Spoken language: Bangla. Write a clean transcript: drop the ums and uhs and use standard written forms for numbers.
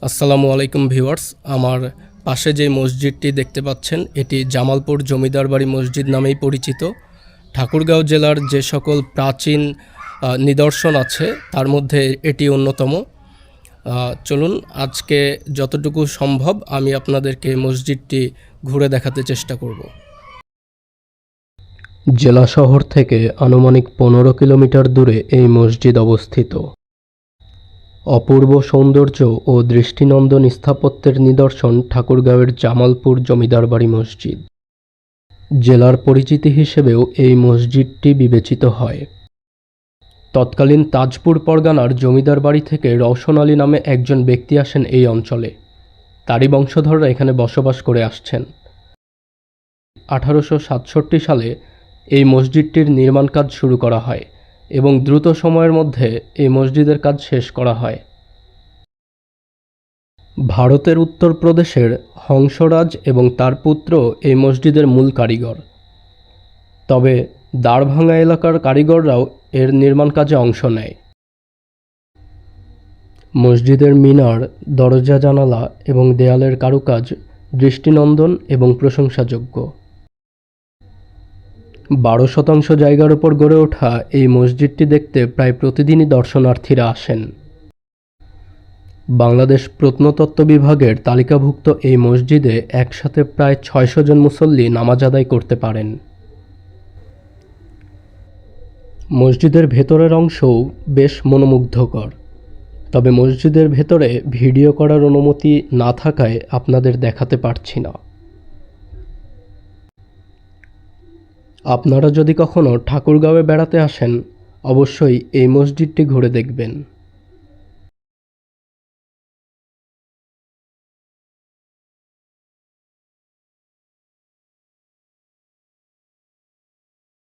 আসসালামু আলাইকুম ভিউয়ার্স। আমার পাশে যে মসজিদটি দেখতে পাচ্ছেন এটি জামালপুর জমিদার বাড়ি মসজিদ নামেই পরিচিত। ঠাকুরগাঁও জেলার যে সকল প্রাচীন নিদর্শন আছে তার মধ্যে এটি অন্যতম। চলুন আজকে যতটুকু সম্ভব আমি আপনাদেরকে মসজিদটি ঘুরে দেখাতে চেষ্টা করব। জেলা শহর থেকে আনুমানিক 15 কিলোমিটার দূরে এই মসজিদ অবস্থিত। অপূর্ব সৌন্দর্য ও দৃষ্টিনন্দন স্থাপত্যের নিদর্শন ঠাকুরগাঁওয়ের জামালপুর জমিদার বাড়ি মসজিদ। জেলার পরিচিতি হিসেবেও এই মসজিদটি বিবেচিত হয়। তৎকালীন তাজপুর পরগনার জমিদার বাড়ি থেকে রওশন আলী নামে একজন ব্যক্তি আসেন এই অঞ্চলে। তারই বংশধররা এখানে বসবাস করে আসছেন। 1867 সালে এই মসজিদটির নির্মাণ কাজ শুরু করা হয় এবং দ্রুত সময়ের মধ্যে এই মসজিদের কাজ শেষ করা হয়। ভারতের উত্তরপ্রদেশের হংসরাজ এবং তার পুত্র এই মসজিদের মূল কারিগর। তবে দ্বারভাঙা এলাকার কারিগররাও এর নির্মাণ কাজে অংশ নেয়। মসজিদের মিনার, দরজা, জানালা এবং দেয়ালের কারুকাজ দৃষ্টিনন্দন এবং প্রশংসাযোগ্য। 12% জায়গার উপর গড়ে ওঠা এই মসজিদটি দেখতে প্রায় প্রতিদিনই দর্শনার্থীরা আসেন। বাংলাদেশ প্রত্নতত্ত্ব বিভাগের তালিকাভুক্ত এই মসজিদে একসাথে প্রায় 600 জন মুসল্লি নামাজ আদায় করতে পারেন। মসজিদের ভেতরের অংশও বেশ মনোমুগ্ধকর, তবে মসজিদের ভেতরে ভিডিও করার অনুমতি না থাকায় আপনাদের দেখাতে পারছি না। আপনারা যদি কখনো ঠাকুরগাঁওয়ে বেড়াতে আসেন, অবশ্যই এই মসজিদটি ঘুরে দেখবেন।